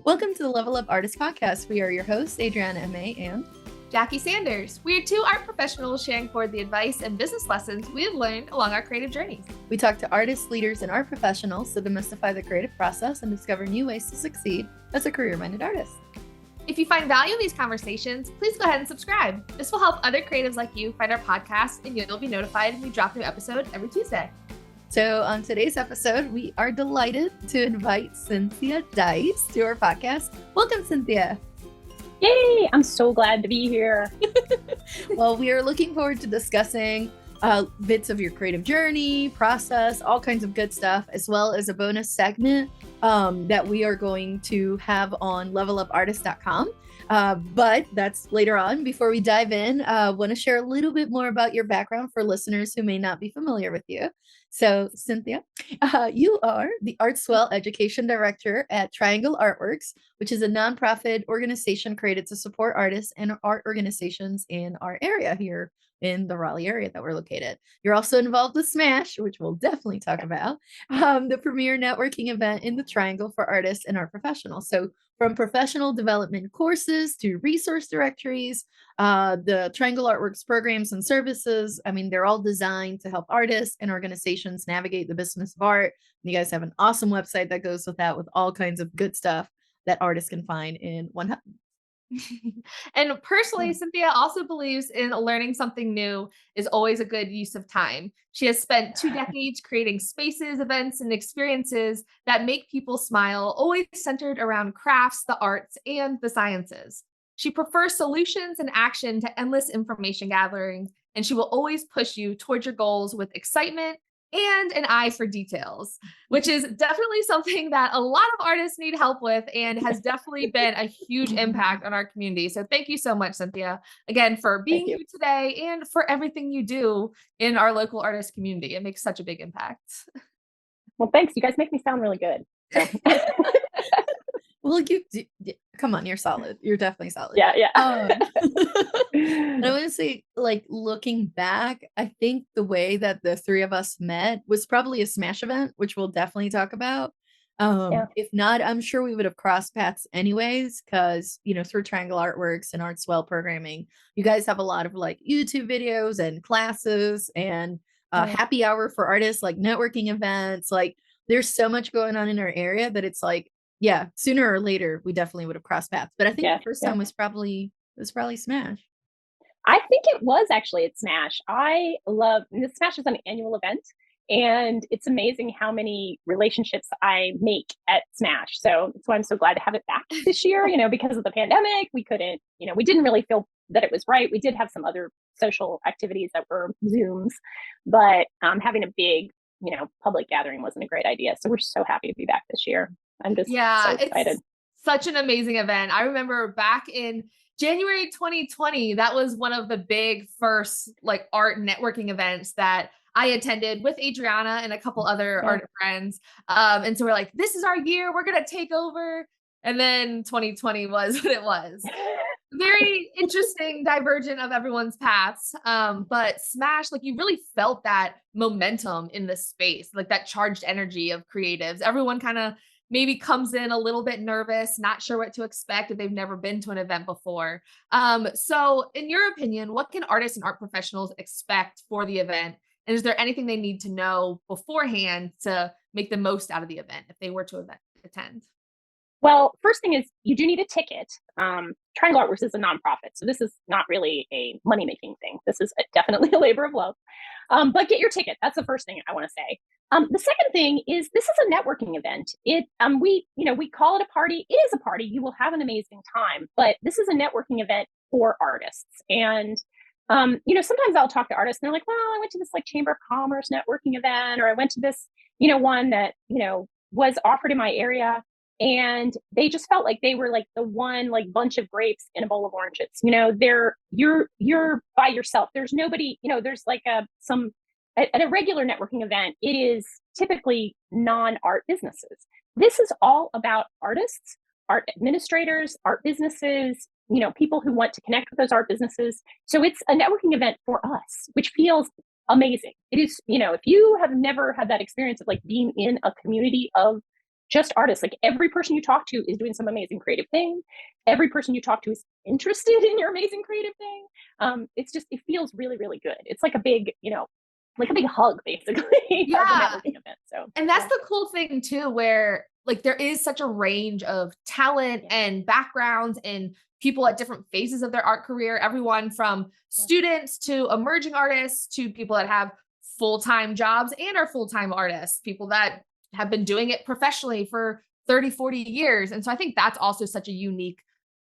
Welcome to the Level Up Artist Podcast. We are your hosts, Adriana M.A. and Jackie Sanders. We are two art professionals sharing forward the advice and business lessons we have learned along our creative journeys. We talk to artists, leaders, and art professionals to demystify the creative process and discover new ways to succeed as a career-minded artist. If you find value in these conversations, please go ahead and subscribe. This will help other creatives like you find our podcast, and you'll be notified when we drop a new episode every Tuesday. So on today's episode, we are delighted to invite Cynthia Deis to our podcast. Welcome, Cynthia. Yay! I'm so glad to be here. Well, we are looking forward to discussing bits of your creative journey, process, all kinds of good stuff, as well as a bonus segment that we are going to have on levelupartist.com. But that's later on. Before we dive in, I want to share a little bit more about your background for listeners who may not be familiar with you. So, Cynthia, you are the ArtSwell Education Director at Triangle Artworks, which is a nonprofit organization created to support artists and art organizations in our area here in the Raleigh area that we're located. You're also involved with Smash, which we'll definitely talk about, the premier networking event in the Triangle for artists and art professionals. So from professional development courses to resource directories, the Triangle Artworks programs and services, I mean, they're all designed to help artists and organizations navigate the business of art. And you guys have an awesome website that goes with that, with all kinds of good stuff that artists can find in one hub. And personally, Cynthia also believes in learning something new is always a good use of time. She has spent 2 decades creating spaces, events, and experiences that make people smile, always centered around crafts, the arts, and the sciences. She prefers solutions and action to endless information gathering, and she will always push you towards your goals with excitement and an eye for details, which is definitely something that a lot of artists need help with and has definitely been a huge impact on our community. So thank you so much, Cynthia, again, for being here today and for everything you do in our local artist community. It makes such a big impact. Well, thanks. You guys make me sound really good. Well, come on, you're solid. You're definitely solid. Yeah. And I want to say, like, looking back, I think the way that the three of us met was probably a Smash event, which we'll definitely talk about. If not, I'm sure we would have crossed paths anyways, because, through Triangle Artworks and ArtSwell programming, you guys have a lot of like YouTube videos and classes and happy hour for artists, like networking events. Like, there's so much going on in our area that it's like, yeah, sooner or later, we definitely would have crossed paths. But I think the first time was probably Smash. I think it was actually at Smash. Smash is an annual event, and it's amazing how many relationships I make at Smash. So that's why I'm so glad to have it back this year, because of the pandemic. We couldn't, we didn't really feel that it was right. We did have some other social activities that were Zooms, but having a big, public gathering wasn't a great idea. So we're so happy to be back this year. I'm just so excited. It's such an amazing event. I remember back in January 2020, that was one of the big first like art networking events that I attended with Adriana and a couple other art friends. And so we're like, this is our year. We're going to take over. And then 2020 was what it was. Very interesting divergent of everyone's paths. But Smash, like, you really felt that momentum in the space, like that charged energy of creatives. Everyone kind of maybe comes in a little bit nervous, not sure what to expect if they've never been to an event before. So in your opinion, what can artists and art professionals expect for the event? And is there anything they need to know beforehand to make the most out of the event if they were to attend? Well, first thing is you do need a ticket. Triangle Artworks is a nonprofit, so this is not really a money-making thing. This is definitely a labor of love. But get your ticket. That's the first thing I want to say. The second thing is this is a networking event. We call it a party. It is a party. You will have an amazing time, but this is a networking event for artists. And sometimes I'll talk to artists and they're like, well, I went to this like Chamber of Commerce networking event, or I went to this, one that, was offered in my area. And they just felt like they were like the one like bunch of grapes in a bowl of oranges. You're by yourself. There's nobody, there's like at a regular networking event, it is typically non-art businesses. This is all about artists, art administrators, art businesses, people who want to connect with those art businesses. So it's a networking event for us, which feels amazing. It is, if you have never had that experience of like being in a community of just artists. Like every person you talk to is doing some amazing creative thing. Every person you talk to is interested in your amazing creative thing. It feels really, really good. It's like a big, like a big hug basically of a networking event. So, and that's the cool thing too, where like there is such a range of talent and backgrounds and people at different phases of their art career, everyone from students to emerging artists to people that have full-time jobs and are full-time artists, people that have been doing it professionally for 30, 40 years. And so I think that's also such a unique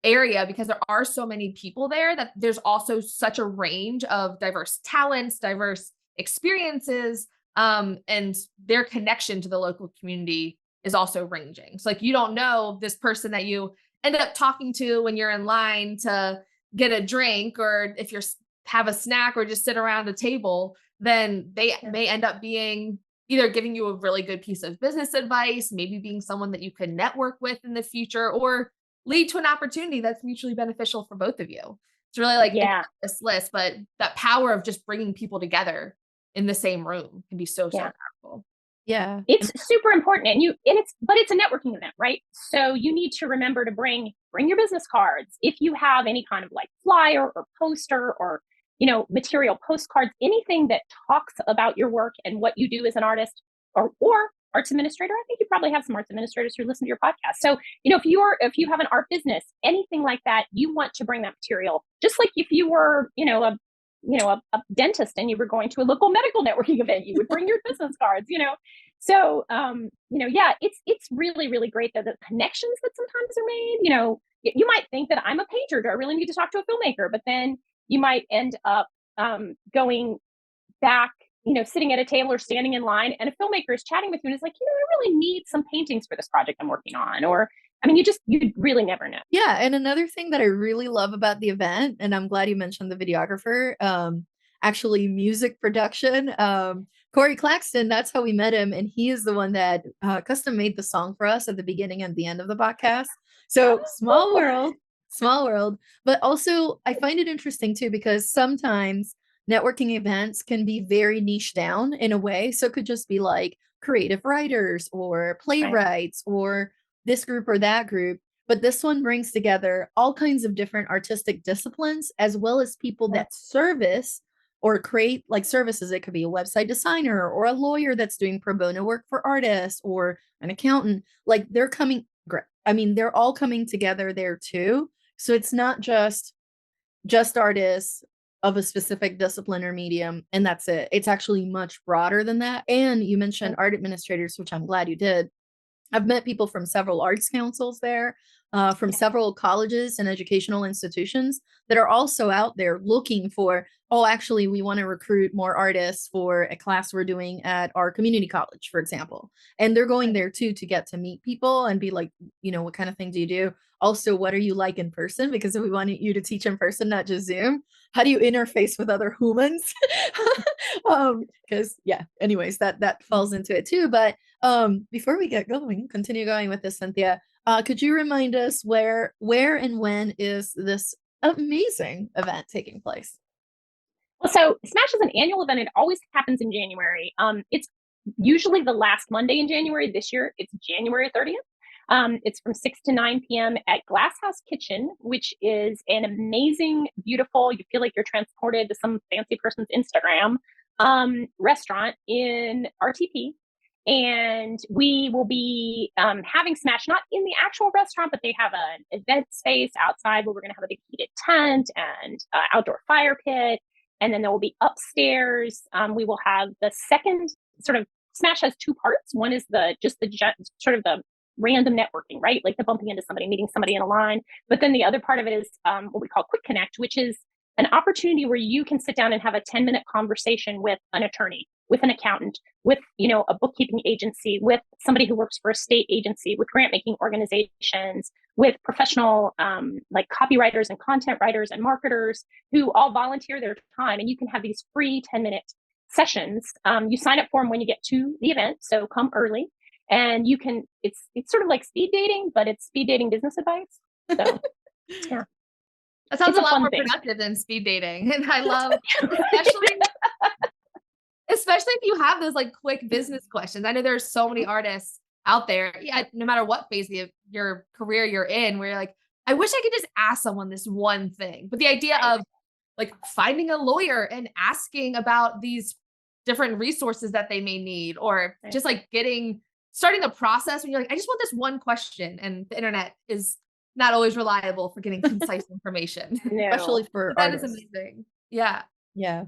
area because there are so many people there that there's also such a range of diverse talents, diverse experiences, and their connection to the local community is also ranging. So like, you don't know this person that you end up talking to when you're in line to get a drink, or if you're have a snack or just sit around a table, then they may end up being either giving you a really good piece of business advice, maybe being someone that you can network with in the future, or lead to an opportunity that's mutually beneficial for both of you. It's really like this list, but that power of just bringing people together in the same room can be so powerful. Yeah. It's super important. But it's a networking event, right? So you need to remember to bring your business cards. If you have any kind of like flyer or poster or, material, postcards, anything that talks about your work and what you do as an artist or arts administrator. I think you probably have some arts administrators who listen to your podcast. So, if you have an art business, anything like that, you want to bring that material. Just like if you were, a dentist and you were going to a local medical networking event, you would bring your business cards, So, it's really, really great that the connections that sometimes are made, you might think that I'm a painter. Do I really need to talk to a filmmaker? But then you might end up going back, sitting at a table or standing in line, and a filmmaker is chatting with you and is like, I really need some paintings for this project I'm working on. Or, you really never know. Yeah. And another thing that I really love about the event, and I'm glad you mentioned the videographer, actually music production, Corey Claxton, that's how we met him. And he is the one that custom made the song for us at the beginning and the end of the podcast. So small world. But also I find it interesting too, because sometimes networking events can be very niche down in a way. So it could just be like creative writers or playwrights or this group or that group. But this one brings together all kinds of different artistic disciplines, as well as people that service or create like services. It could be a website designer or a lawyer that's doing pro bono work for artists, or an accountant. Like they're all coming together there too. So it's not just artists of a specific discipline or medium, and that's it. It's actually much broader than that. And you mentioned art administrators, which I'm glad you did. I've met people from several arts councils there, from several colleges and educational institutions that are also out there looking for, actually, we want to recruit more artists for a class we're doing at our community college, for example. And they're going there too to get to meet people and be like, what kind of thing do you do? Also, what are you like in person? Because we want you to teach in person, not just Zoom. How do you interface with other humans? Because anyways, that falls into it too. But before we continue going with this, Cynthia, could you remind us where and when is this amazing event taking place? Well, so Smash is an annual event. It always happens in January. It's usually the last Monday in January. This year, it's January 30th. It's from 6 to 9 p.m. at Glass House Kitchen, which is an amazing, beautiful, you feel like you're transported to some fancy person's Instagram restaurant in RTP. And we will be having Smash, not in the actual restaurant, but they have an event space outside where we're going to have a big heated tent and outdoor fire pit. And then there will be upstairs. We will have the second sort of Smash has two parts. One is the random networking, right? Like the bumping into somebody, meeting somebody in a line. But then the other part of it is what we call Quick Connect, which is an opportunity where you can sit down and have a 10-minute conversation with an attorney, with an accountant, with a bookkeeping agency, with somebody who works for a state agency, with grant making organizations, with professional like copywriters and content writers and marketers who all volunteer their time. And you can have these free 10-minute sessions. You sign up for them when you get to the event, so come early. And you can, it's sort of like speed dating, but it's speed dating business advice. So yeah. That sounds a lot more productive than speed dating. And I love, especially if you have those like quick business questions. I know there's so many artists out there, yeah, no matter what phase of your career you're in, where you're like, I wish I could just ask someone this one thing. But the idea of like finding a lawyer and asking about these different resources that they may need, or just like starting a process when you're like, I just want this one question. And the internet is not always reliable for getting concise information. No. Especially for That is artists. amazing. Yeah. Yeah.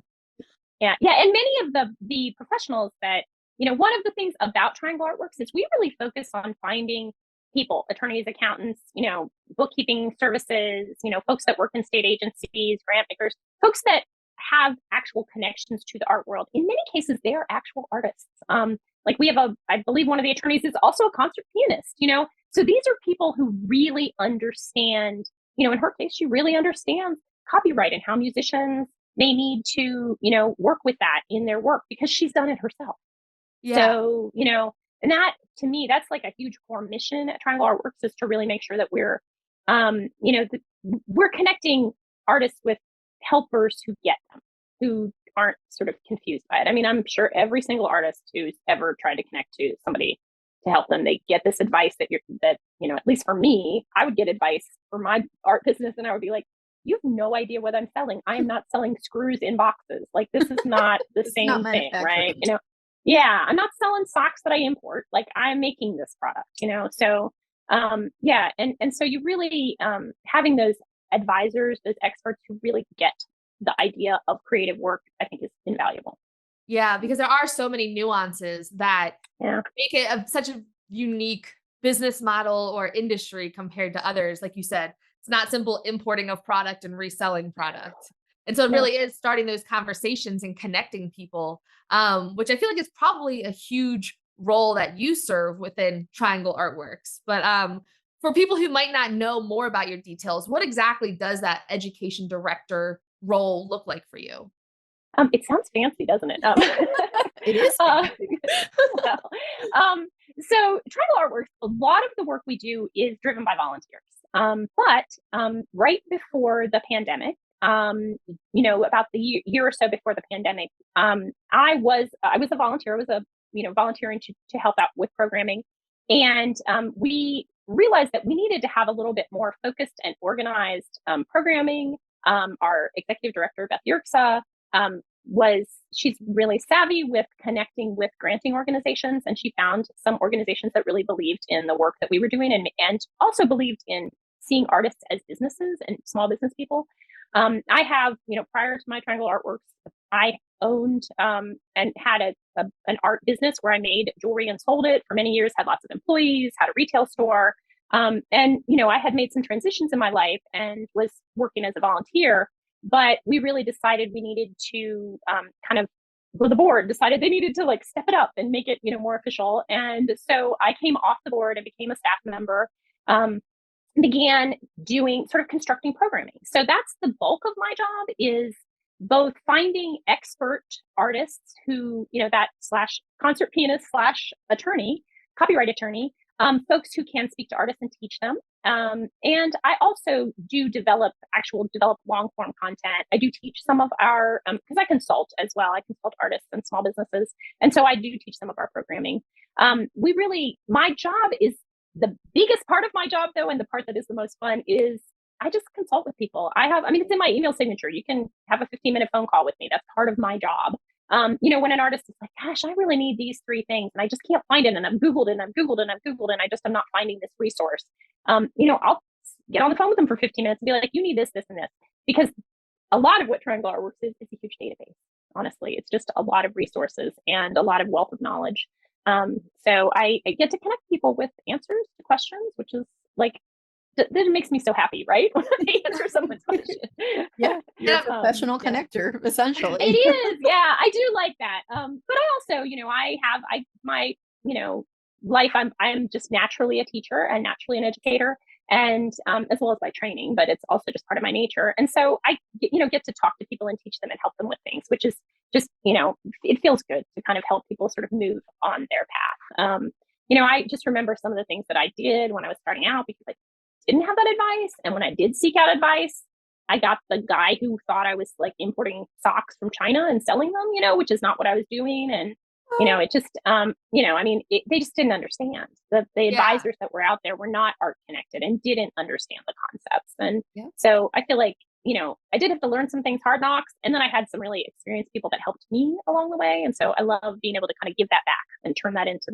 Yeah. And many of the professionals that, one of the things about Triangle Artworks is we really focus on finding people, attorneys, accountants, bookkeeping services, folks that work in state agencies, grant makers, folks that have actual connections to the art world. In many cases, they are actual artists. Like we have I believe one of the attorneys is also a concert pianist, So these are people who really understand, in her case, she really understands copyright and how musicians may need to, work with that in their work because she's done it herself. Yeah. So, and that to me, that's like a huge core mission at Triangle Artworks, is to really make sure that we're, we're connecting artists with helpers who get them, who aren't sort of confused by it. I mean, I'm sure every single artist who's ever tried to connect to somebody to help them, they get this advice that at least for me, I would get advice for my art business, and I would be like, you have no idea what I'm selling. I am not selling screws in boxes. Like, this is not the same thing, right? Yeah, I'm not selling socks that I import. Like, I'm making this product, So, yeah, and so you really having those advisors, those experts who really get the idea of creative work, I think is invaluable. Yeah, because there are so many nuances that make it such a unique business model or industry compared to others. Like you said, it's not simple importing of product and reselling product. And so it really is starting those conversations and connecting people, which I feel like is probably a huge role that you serve within Triangle Artworks. But for people who might not know more about your details, what exactly does that education director role look like for you? It sounds fancy, doesn't it? It is fancy. So Triangle Artworks, a lot of the work we do is driven by volunteers. But right before the pandemic, about the year or so before the pandemic, I was a volunteer. I was volunteering to help out with programming, and we realized that we needed to have a little bit more focused and organized programming. Our executive director, Beth Yerksa, she's really savvy with connecting with granting organizations, and she found some organizations that really believed in the work that we were doing, and also believed in seeing artists as businesses and small business people. I have, prior to my Triangle Artworks, I owned and had an art business where I made jewelry and sold it for many years, had lots of employees, had a retail store. And, I had made some transitions in my life and was working as a volunteer, but we really decided we needed to the board decided they needed to like step it up and make it, more official. And so I came off the board and became a staff member, began doing sort of constructing programming. So that's the bulk of my job, is both finding expert artists who, that / concert pianist / attorney, copyright attorney, folks who can speak to artists and teach them. And I also do develop long form content. I do teach some of our, because I consult as well. I consult artists and small businesses. And so I do teach some of our programming. My job is the biggest part of my job, though, and the part that is the most fun, is I just consult with people. It's in my email signature. You can have a 15-minute phone call with me. That's part of my job. When an artist is like, gosh, I really need these 3 things and I just can't find it. And I've Googled and I've Googled and I've Googled and I just am not finding this resource. I'll get on the phone with them for 15 minutes and be like, you need this, this, and this. Because a lot of what Triangle Artworks is a huge database. Honestly, it's just a lot of resources and a lot of wealth of knowledge. So I get to connect people with answers to questions, which is like, that makes me so happy, right? When I answer someone's question. Yeah, you're a professional connector, essentially. It is. Yeah, I do like that. But I also, my life, I'm just naturally a teacher and naturally an educator, and as well as by training, but it's also just part of my nature. And so I, get to talk to people and teach them and help them with things, which is just, it feels good to kind of help people sort of move on their path. I just remember some of the things that I did when I was starting out, because I didn't have that advice. And when I did seek out advice, I got the guy who thought I was like importing socks from China and selling them, which is not what I was doing. And It just, I mean, they just didn't understand. The advisors that were out there were not art connected and didn't understand the concepts. And so I feel like, I did have to learn some things, hard knocks, and then I had some really experienced people that helped me along the way. And so I love being able to kind of give that back and turn that into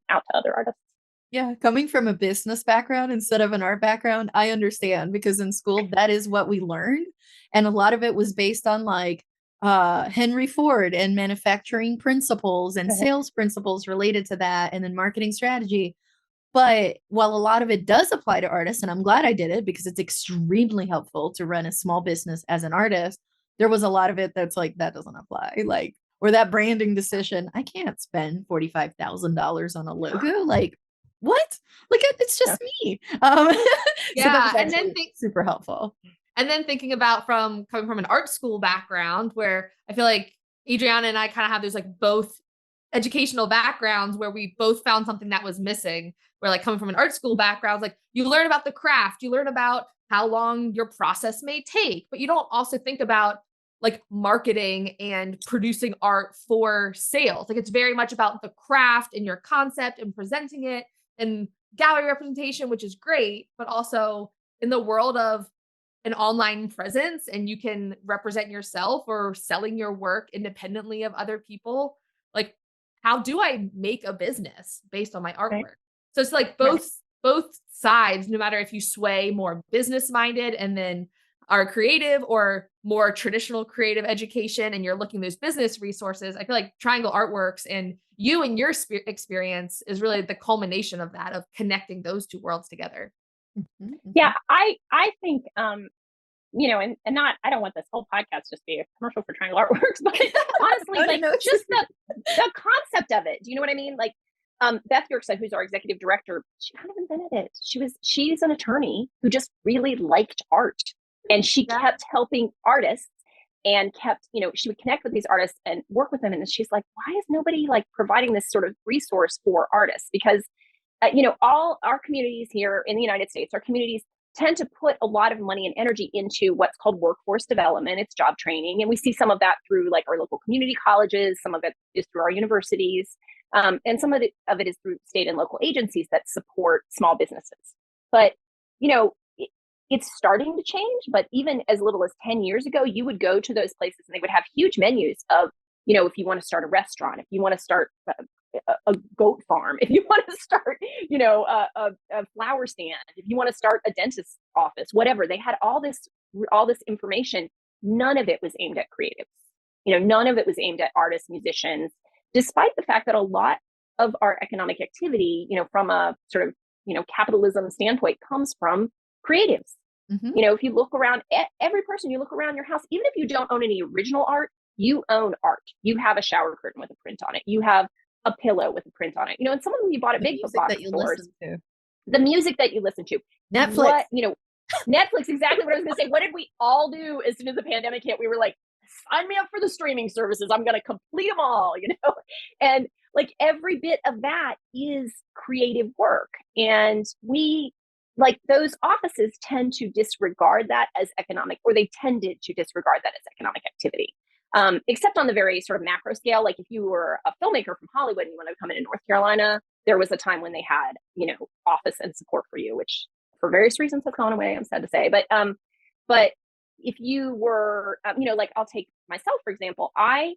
out to other artists. Yeah, coming from a business background instead of an art background, I understand, because in school that is what we learned, and a lot of it was based on like Henry Ford and manufacturing principles and sales principles related to that, and then marketing strategy. But while a lot of it does apply to artists, and I'm glad I did it because it's extremely helpful to run a small business as an artist, there was a lot of it that's like, that doesn't apply. Like, or that branding decision, I can't spend $45,000 on a logo. Like, what? Like, it's just me. So and then super helpful. And then thinking about coming from an art school background, where I feel like Adriana and I kind of have those like both educational backgrounds where we both found something that was missing. Where like coming from an art school background, like you learn about the craft, you learn about how long your process may take, but you don't also think about like marketing and producing art for sales. Like it's very much about the craft and your concept and presenting it and gallery representation, which is great, but also in the world of an online presence and you can represent yourself or selling your work independently of other people. Like, how do I make a business based on my artwork? Right. So it's like both sides, no matter if you sway more business minded and then are creative or more traditional creative education and you're looking those business resources. I feel like Triangle Artworks and you and your experience is really the culmination of that, of connecting those two worlds together. Mm-hmm. Yeah, I think and not, I don't want this whole podcast just be a commercial for Triangle Artworks, but honestly, just the concept of it. Do you know what I mean? Like, Beth Yerksa, who's our executive director, she kind of invented it. She's an attorney who just really liked art, and she kept helping artists and kept, she would connect with these artists and work with them. And she's like, why is nobody like providing this sort of resource for artists? Because, all our communities here in the United States, our communities tend to put a lot of money and energy into what's called workforce development. It's job training. And we see some of that through like our local community colleges. Some of it is through our universities. And some of it is through state and local agencies that support small businesses. But, it's starting to change. But even as little as 10 years ago, you would go to those places and they would have huge menus of, if you want to start a restaurant, if you want to start a goat farm, if you want to start, a flower stand, if you want to start a dentist's office, whatever. They had all this information. None of it was aimed at creatives. None of it was aimed at artists, musicians, despite the fact that a lot of our economic activity, from a sort of, capitalism standpoint, comes from creatives. Mm-hmm. If you look around, every person, you look around your house, even if you don't own any original art, you own art. You have a shower curtain with a print on it. You have a pillow with a print on it. And some of them you bought at big box stores. The music that you listen to. Netflix. Netflix, exactly what I was going to say. What did we all do as soon as the pandemic hit? We were like, sign me up for the streaming services. I'm going to complete them all, And like every bit of that is creative work. And we, like, those offices tend to disregard that as economic, or they tended to disregard that as economic activity. Except on the very sort of macro scale. Like if you were a filmmaker from Hollywood and you want to come into North Carolina, there was a time when they had, office and support for you, which for various reasons has gone away, I'm sad to say. But if you were, like I'll take myself, for example, I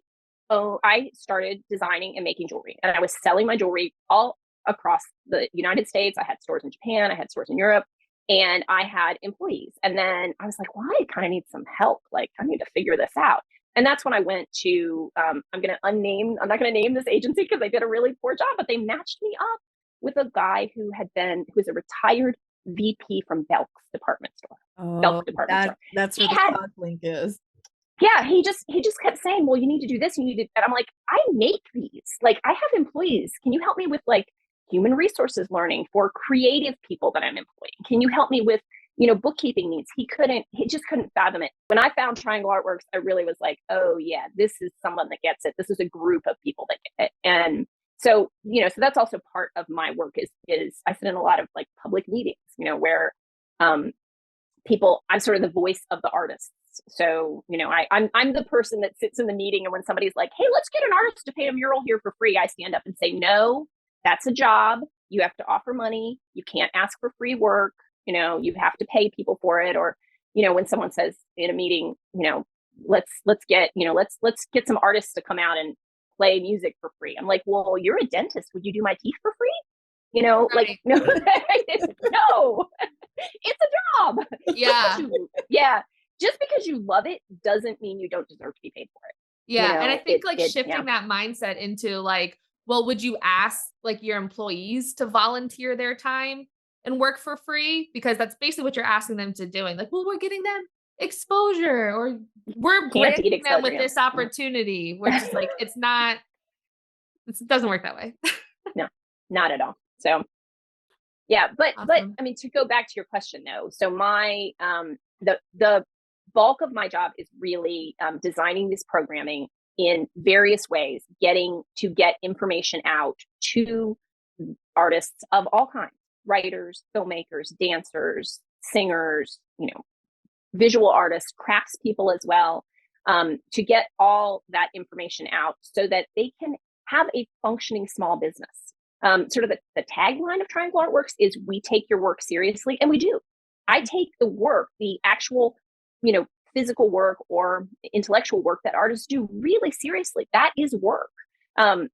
started designing and making jewelry, and I was selling my jewelry all across the United States. I had stores in Japan, I had stores in Europe, and I had employees. And then I was like, well, I kind of need some help. Like I need to figure this out. And that's when I went to, I'm not going to name this agency because they did a really poor job, but they matched me up with a guy who was a retired VP from Belk's department store. Belk department store. That's where the stock link is. Yeah, he just kept saying, well, you need to do this, you need to, and I'm like, I make these. Like, I have employees. Can you help me with like human resources learning for creative people that I'm employing? Can you help me with, bookkeeping needs? He just couldn't fathom it. When I found Triangle Artworks, I really was like, oh yeah, this is someone that gets it. This is a group of people that get it. And so, so that's also part of my work is I sit in a lot of like public meetings, where I'm sort of the voice of the artists. artists. So, I'm the person that sits in the meeting, and when somebody's like, hey, let's get an artist to paint a mural here for free, I stand up and say, no, that's a job. You have to offer money. You can't ask for free work. You have to pay people for it. Or, when someone says in a meeting, let's get some artists to come out and play music for free. I'm like, well, you're a dentist. Would you do my teeth for free? Like, no, no, it's a job. Yeah. Yeah. Just because you love it doesn't mean you don't deserve to be paid for it. Yeah. And I think shifting that mindset into like, well, would you ask like your employees to volunteer their time and work for free? Because that's basically what you're asking them to doing. Like, well, we're getting them exposure, or we're granting them with this opportunity. We're just like, it doesn't work that way. No, not at all. So yeah, but I mean, to go back to your question though, so my the bulk of my job is really designing this programming in various ways, get information out to artists of all kinds, writers, filmmakers, dancers, singers, visual artists, craftspeople as well, to get all that information out so that they can have a functioning small business. Sort of the tagline of Triangle Artworks is, we take your work seriously, and we do. I take the work, the actual, physical work or intellectual work that artists do really seriously. That is work. I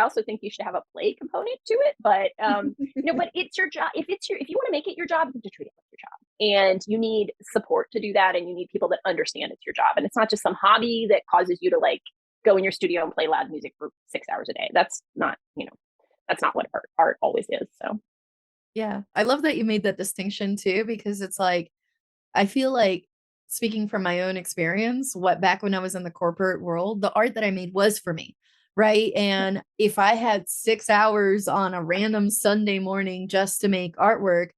also think you should have a play component to it, but but it's your job. If you want to make it your job, you have to treat it like your job, and you need support to do that, and you need people that understand it's your job, and it's not just some hobby that causes you to like go in your studio and play loud music for 6 hours a day. That's not what art always is. So yeah, I love that you made that distinction too, because it's like, I feel like, speaking from my own experience, back when I was in the corporate world, the art that I made was for me, right? And if I had 6 hours on a random Sunday morning just to make artwork,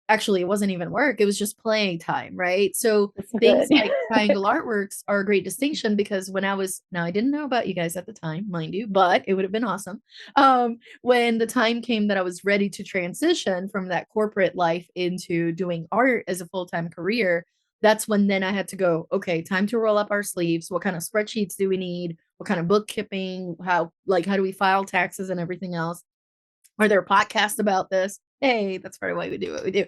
actually, it wasn't even work. It was just playing time, right? So things like Triangle Artworks are a great distinction, because now I didn't know about you guys at the time, mind you, but it would have been awesome. When the time came that I was ready to transition from that corporate life into doing art as a full-time career, that's when then I had to go, okay, time to roll up our sleeves. What kind of spreadsheets do we need? What kind of bookkeeping? How do we file taxes and everything else? Are there podcasts about this? Hey, that's part of why we do what we do.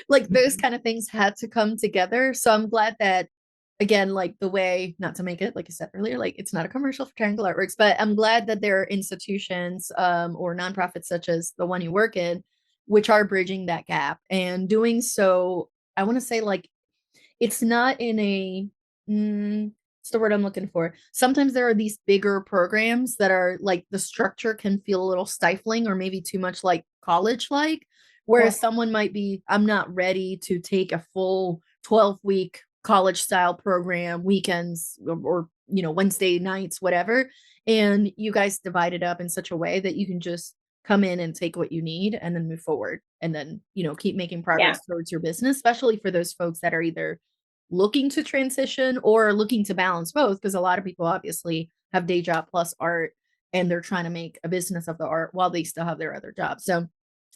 Like those kind of things had to come together. So I'm glad that, again, like the way, not to make it, like I said earlier, like it's not a commercial for Triangle Artworks, but I'm glad that there are institutions or nonprofits such as the one you work in, which are bridging that gap and doing so. I want to say, like, it's not in a, what's the word I'm looking for? Sometimes there are these bigger programs that are like, the structure can feel a little stifling or maybe too much like college-like, whereas someone might be, I'm not ready to take a full 12-week college style program, weekends or Wednesday nights, whatever. And you guys divide it up in such a way that you can just come in and take what you need and then move forward, and then, keep making progress towards your business, especially for those folks that are either looking to transition or looking to balance both, because a lot of people obviously have day job plus art, and they're trying to make a business of the art while they still have their other job. So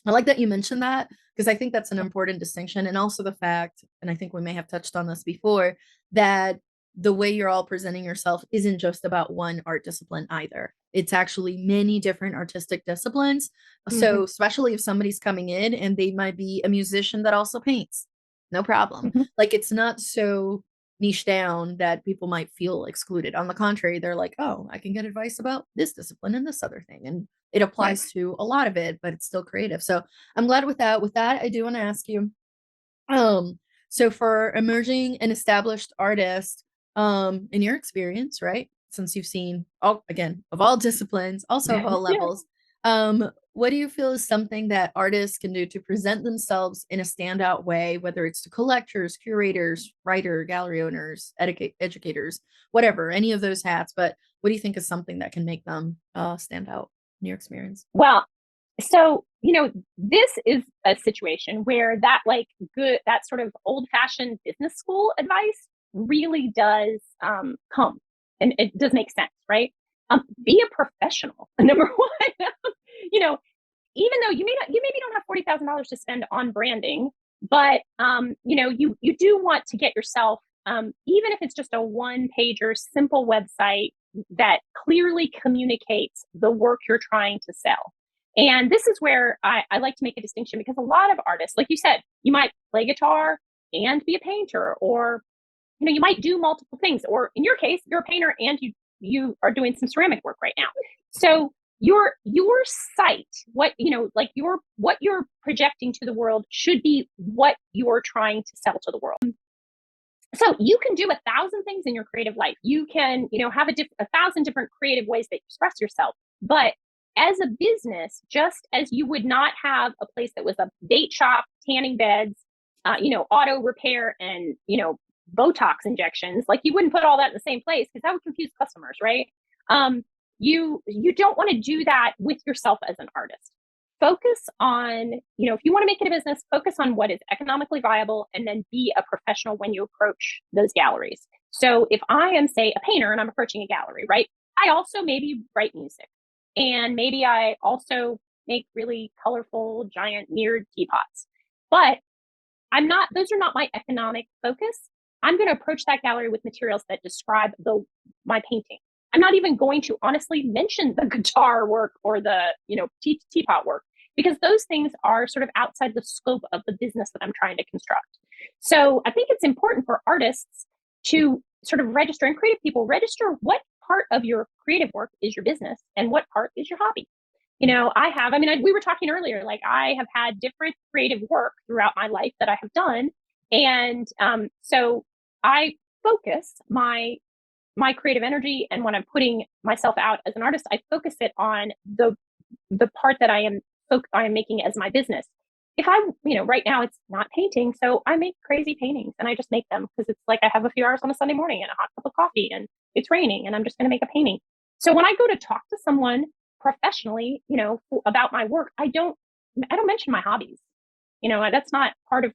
I like that you mentioned that, because I think that's an important distinction. And also the fact, and I think we may have touched on this before, that the way you're all presenting yourself isn't just about one art discipline either. It's actually many different artistic disciplines. So especially if somebody's coming in and they might be a musician that also paints, no problem. Like, it's not so niche down that people might feel excluded. On the contrary, they're like, oh, I can get advice about this discipline and this other thing. And it applies to a lot of it, but it's still creative. So I'm glad with that. With that, I do want to ask you, so for emerging and established artists, in your experience, right? Since you've seen of all disciplines, also of all levels, what do you feel is something that artists can do to present themselves in a standout way, whether it's to collectors, curators, writer, gallery owners, educators, whatever, any of those hats? But what do you think is something that can make them stand out in your experience? Well, so, this is a situation where that sort of old fashioned business school advice really does come, and it does make sense, right? Be a professional, number one. Even though you maybe don't have $40,000 to spend on branding, But you do want to get yourself, even if it's just a one-pager simple website that clearly communicates the work you're trying to sell. And this is where I like to make a distinction, because a lot of artists, like you said, you might play guitar and be a painter, or you might do multiple things, or in your case, you're a painter and you are doing some ceramic work right now. So your site, what you're projecting to the world should be what you're trying to sell to the world. So you can do 1,000 things in your creative life. You can, have 1,000 different creative ways that you express yourself. But as a business, just as you would not have a place that was a bait shop, tanning beds, auto repair, and Botox injections, like you wouldn't put all that in the same place, because that would confuse customers, right? You don't want to do that with yourself as an artist. Focus on, if you want to make it a business, focus on what is economically viable, and then be a professional when you approach those galleries. So if I am, say, a painter and I'm approaching a gallery, right? I also maybe write music, and maybe I also make really colorful, giant mirrored teapots. But those are not my economic focus. I'm going to approach that gallery with materials that describe my painting. I'm not even going to honestly mention the guitar work or the, teapot work, because those things are sort of outside the scope of the business that I'm trying to construct. So I think it's important for artists to sort of register, and creative people register, what part of your creative work is your business and what part is your hobby. We were talking earlier, like I have had different creative work throughout my life that I have done. And so I focus my creative energy, and when I'm putting myself out as an artist, I focus it on the part that I am making as my business. If right now it's not painting, so I make crazy paintings and I just make them because it's like I have a few hours on a Sunday morning and a hot cup of coffee and it's raining and I'm just going to make a painting. So when I go to talk to someone professionally, about my work, I don't mention my hobbies. That's not part of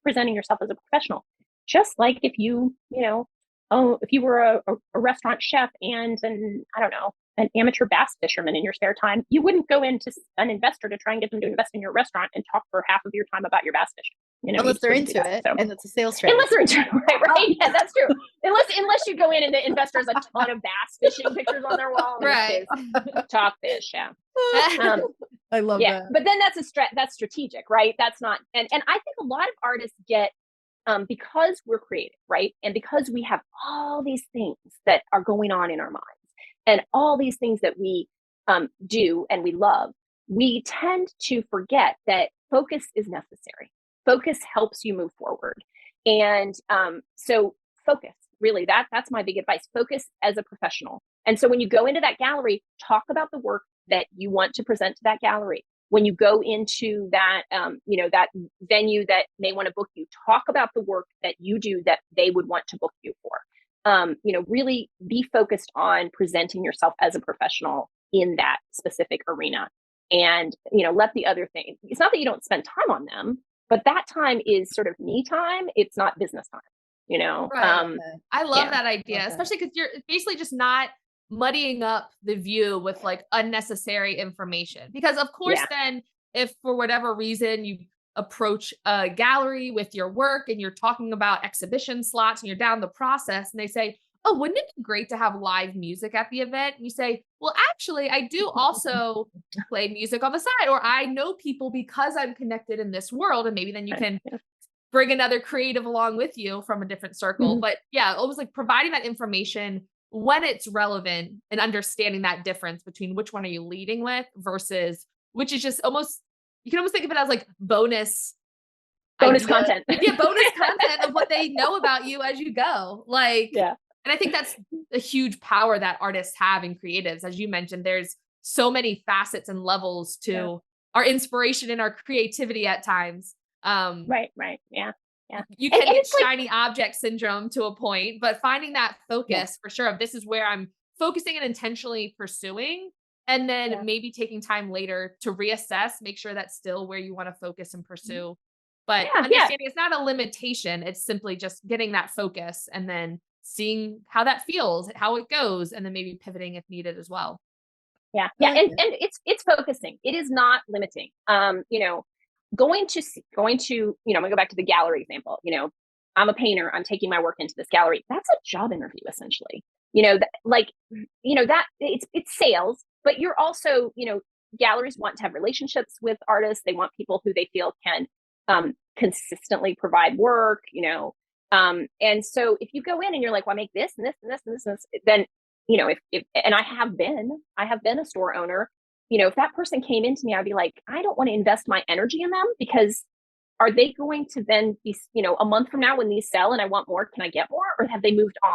presenting yourself as a professional. Just like if you were a restaurant chef and an amateur bass fisherman in your spare time, you wouldn't go into an investor to try and get them to invest in your restaurant and talk for half of your time about your bass fishing. Unless they're into it, and it's a sales strategy. Unless they're into it, right? Yeah, that's true. Unless you go in and the investor has a ton of bass fishing pictures on their wall, right? Talk fish, yeah. I love that. But then that's strategic, right? That's not, and I think a lot of artists get, because we're creative, right? And because we have all these things that are going on in our minds and all these things that we do and we love, we tend to forget that focus is necessary. Focus helps you move forward. And so focus, really, that's my big advice. Focus as a professional. And so when you go into that gallery, talk about the work that you want to present to that gallery. When you go into that, that venue that may want to book you, talk about the work that you do that they would want to book you for. Really be focused on presenting yourself as a professional in that specific arena. And, let the other thing, it's not that you don't spend time on them, but that time is sort of me time. It's not business time, Right. I love that idea, Okay. especially because you're basically just not muddying up the view with like unnecessary information. Because of course, then if for whatever reason you approach a gallery with your work and you're talking about exhibition slots and you're down the process and they say, oh, wouldn't it be great to have live music at the event? And you say, well, actually, I do also play music on the side, or I know people because I'm connected in this world. And maybe then you can bring another creative along with you from a different circle. Mm-hmm. But yeah, almost like providing that information when it's relevant and understanding that difference between which one are you leading with versus which is just almost, you can almost think of it as like bonus content. Yeah, bonus content of what they know about you as you go. Like, yeah. And I think that's a huge power that artists have in creatives. As you mentioned, there's so many facets and levels to our inspiration and our creativity at times. Right. Yeah. You can get shiny object syndrome to a point, but finding that focus for sure of this is where I'm focusing and intentionally pursuing, and then maybe taking time later to reassess, make sure that's still where you want to focus and pursue. But understanding it's not a limitation. It's simply just getting that focus and then seeing how that feels, how it goes, and then maybe pivoting if needed as well. Yeah. And it's focusing. It is not limiting. going to, I'm gonna go back to the gallery example. I'm a painter. I'm taking my work into this gallery. That's a job interview, essentially. That it's sales, but you're also, galleries want to have relationships with artists. They want people who they feel can consistently provide work, and so if you go in and you're like, well, I make this and this and this and this, and this, then, if and I have been a store owner, if that person came into me, I'd be like, I don't want to invest my energy in them, because are they going to then be, a month from now when these sell and I want more, can I get more? Or have they moved on?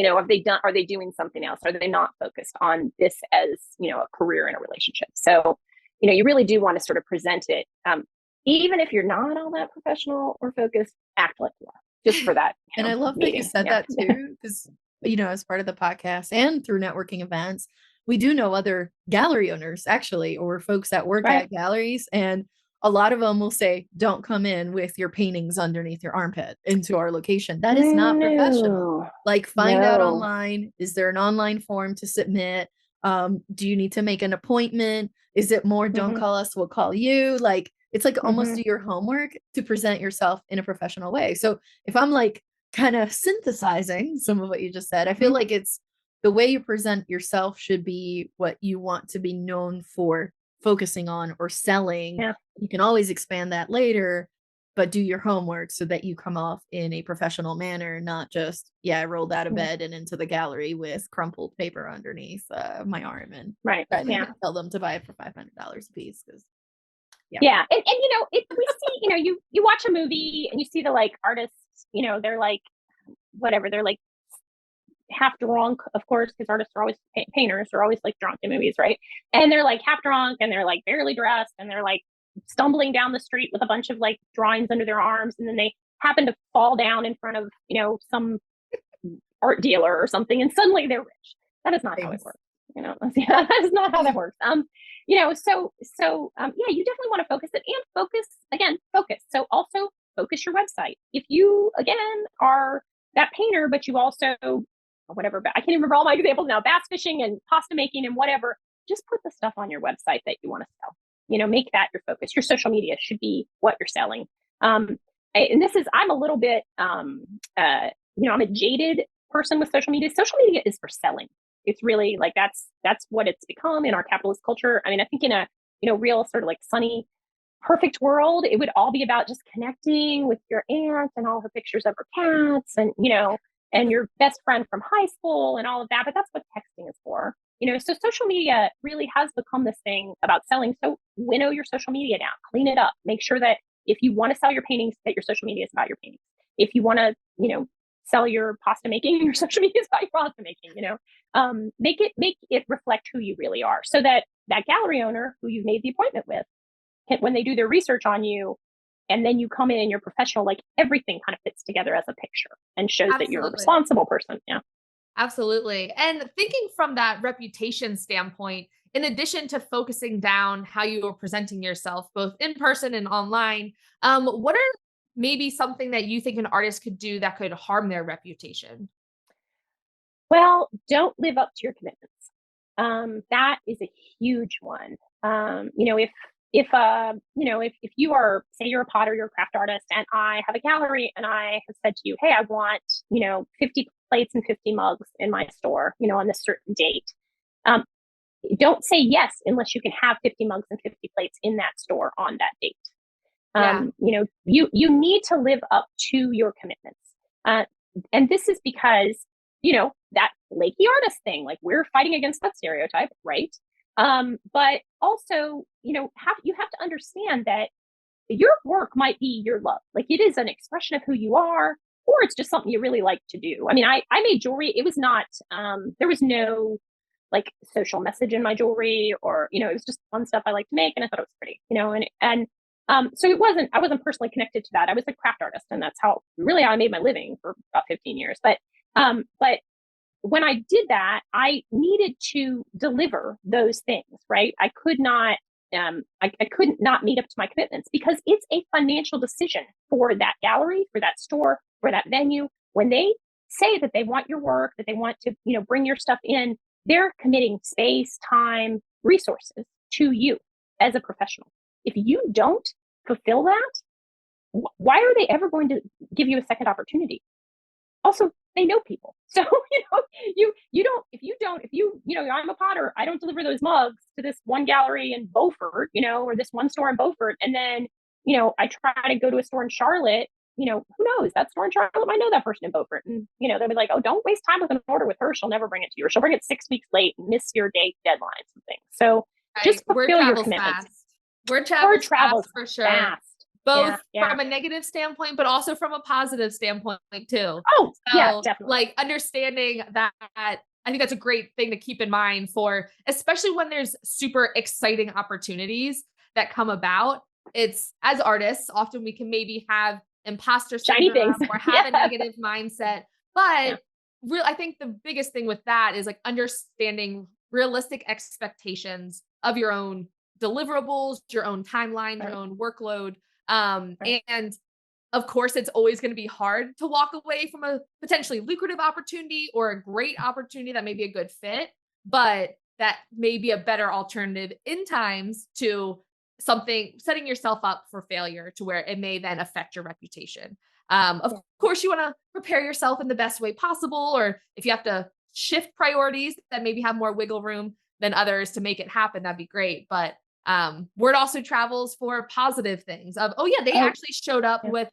Are they doing something else? Are they not focused on this as, a career in a relationship? So, you really do want to sort of present it. Even if you're not all that professional or focused, act like you are, just for that. And I love that you said that too, because, as part of the podcast and through networking events, we do know other gallery owners actually, or folks that work at galleries. And a lot of them will say, don't come in with your paintings underneath your armpit into our location. That is not professional. Like, find out online. Is there an online form to submit? Do you need to make an appointment? Is it more, don't call us, we'll call you? Like, it's like almost do your homework to present yourself in a professional way. So if I'm like kind of synthesizing some of what you just said, I feel like it's the way you present yourself should be what you want to be known for focusing on or selling. Yeah. You can always expand that later, but do your homework so that you come off in a professional manner, not just, I rolled out of bed and into the gallery with crumpled paper underneath my arm and tell them to buy it for $500 a piece. Yeah. And we see, you watch a movie and you see the like artists, they're like, whatever, they're like half drunk, of course, because artists are always, painters are always like drunk in movies, right? And they're like half drunk and they're like barely dressed and they're like stumbling down the street with a bunch of like drawings under their arms, and then they happen to fall down in front of, some art dealer or something, and suddenly they're rich. That is not how it works. That is not how that works. You definitely want to focus it, and focus. So also focus your website. If you, again, are that painter, but you also, whatever, I can't even remember all my examples now, bass fishing and pasta making and whatever, just put the stuff on your website that you want to sell. Make that your focus. Your social media should be what you're selling. And I'm a little bit, I'm a jaded person with social media. Social media is for selling. It's really like, that's what it's become in our capitalist culture. I mean, I think in a, real sort of like sunny, perfect world, it would all be about just connecting with your aunt and all her pictures of her cats and, and your best friend from high school and all of that. But that's what texting is for. So social media really has become this thing about selling. So winnow your social media down, clean it up, make sure that if you want to sell your paintings, that your social media is about your paintings. If you want to, sell your pasta making, your social media is about your pasta making, make it reflect who you really are, so that gallery owner who you've made the appointment with, when they do their research on you, and then you come in and you're professional, like everything kind of fits together as a picture and shows that you're a responsible person. Yeah. Absolutely. And thinking from that reputation standpoint, in addition to focusing down how you are presenting yourself, both in person and online, what are maybe something that you think an artist could do that could harm their reputation? Well, don't live up to your commitments. That is a huge one. If you are, say you're a potter, you're a craft artist, and I have a gallery and I have said to you, hey, I want, 50 plates and 50 mugs in my store, on this certain date. Don't say yes unless you can have 50 mugs and 50 plates in that store on that date. You need to live up to your commitments. And this is because, that flaky artist thing, like we're fighting against that stereotype, right? But also, you have to understand that your work might be your love. Like it is an expression of who you are, or it's just something you really like to do. I mean, I made jewelry. It was not, there was no like social message in my jewelry, or, it was just fun stuff I like to make. And I thought it was pretty, so I wasn't personally connected to that. I was a craft artist, and that's how I made my living for about 15 years. But when I did that, I needed to deliver those things, right? I could not, I couldn't not meet up to my commitments, because it's a financial decision for that gallery, for that store, for that venue. When they say that they want your work, that they want to, bring your stuff in, they're committing space, time, resources to you as a professional. If you don't fulfill that, why are they ever going to give you a second opportunity? Also, they know people. So, I'm a potter, I don't deliver those mugs to this one gallery in Beaufort, or this one store in Beaufort. And then, I try to go to a store in Charlotte, who knows? That store in Charlotte might know that person in Beaufort. And, they'll be like, oh, don't waste time with an order with her. She'll never bring it to you. Or she'll bring it 6 weeks late, miss your date deadlines and things. So just fulfill your commitments. Fast. Word travels fast for sure. Fast. Both from a negative standpoint, but also from a positive standpoint too. Oh, so, yeah, definitely. Like understanding that, I think that's a great thing to keep in mind for, especially when there's super exciting opportunities that come about. It's, as artists, often we can maybe have imposter syndrome or have a negative mindset. But I think the biggest thing with that is like understanding realistic expectations of your own deliverables, your own timeline, your own workload. And of course, it's always going to be hard to walk away from a potentially lucrative opportunity or a great opportunity that may be a good fit, but that may be a better alternative in times to something, setting yourself up for failure to where it may then affect your reputation. Of course, you want to prepare yourself in the best way possible, or if you have to shift priorities that maybe have more wiggle room than others to make it happen, that'd be great. But word also travels for positive things of, they actually showed up with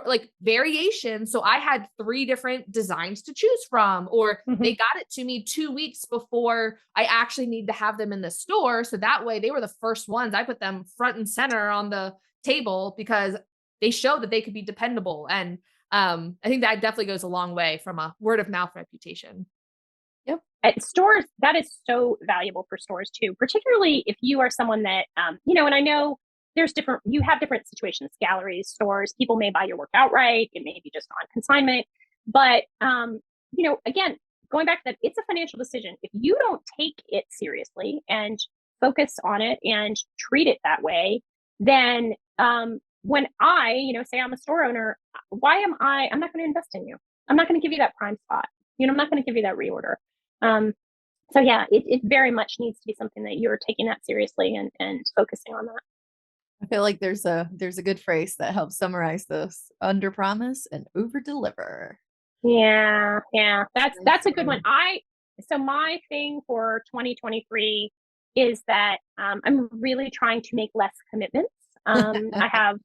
like variations. So I had 3 different designs to choose from, or they got it to me 2 weeks before I actually need to have them in the store. So that way they were the first ones. I put them front and center on the table because they showed that they could be dependable. And I think that definitely goes a long way from a word of mouth reputation. Yep. At stores, that is so valuable for stores too, particularly if you are someone that, and I know you have different situations, galleries, stores, people may buy your work outright. It may be just on consignment, but, again, going back to that, it's a financial decision. If you don't take it seriously and focus on it and treat it that way, then, when I, say I'm a store owner, I'm not going to invest in you. I'm not going to give you that prime spot. I'm not going to give you that reorder. So yeah, it very much needs to be something that you're taking that seriously and focusing on that. I feel like there's a good phrase that helps summarize this: under promise and over deliver. Yeah. That's a good one. So my thing for 2023 is that I'm really trying to make less commitments. I have,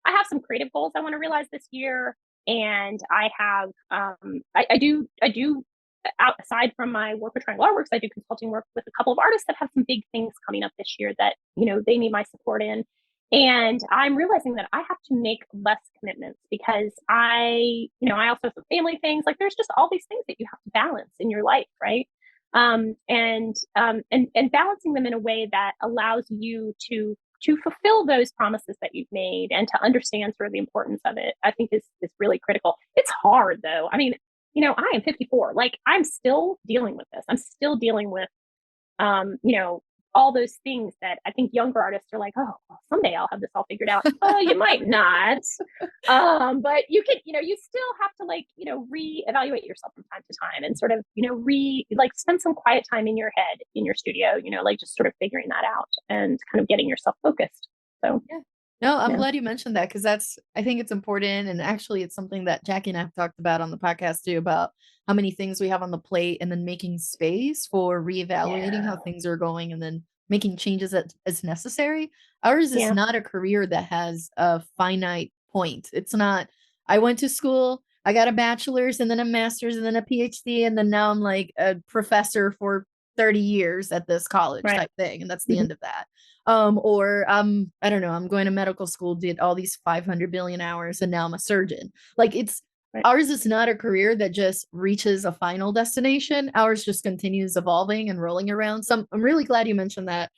I have some creative goals I want to realize this year. And I have, I do, aside from my work with Triangle Artworks, I do consulting work with a couple of artists that have some big things coming up this year that, they need my support in. And I'm realizing that I have to make less commitments because I also have some family things. Like there's just all these things that you have to balance in your life, right? And balancing them in a way that allows you to fulfill those promises that you've made and to understand sort of the importance of it, I think is really critical. It's hard though. I mean, I am 54. Like I'm still dealing with this. I'm still dealing with, all those things that I think younger artists are like, oh, well, someday I'll have this all figured out. Oh, you might not. But you can, you still have to reevaluate yourself from time to time and sort of, spend some quiet time in your head, in your studio, just sort of figuring that out and kind of getting yourself focused. So, yeah. No, I'm glad you mentioned that because I think it's important. And actually, it's something that Jackie and I have talked about on the podcast too, about how many things we have on the plate and then making space for reevaluating how things are going and then making changes as necessary. Ours is not a career that has a finite point. It's not, I went to school, I got a bachelor's and then a master's and then a PhD. And then now I'm like a professor for 30 years at this college type thing. And that's the end of that. Or I don't know, I'm going to medical school, did all these 500 billion hours, and now I'm a surgeon. Like ours is not a career that just reaches a final destination. Ours just continues evolving and rolling around. So I'm really glad you mentioned that.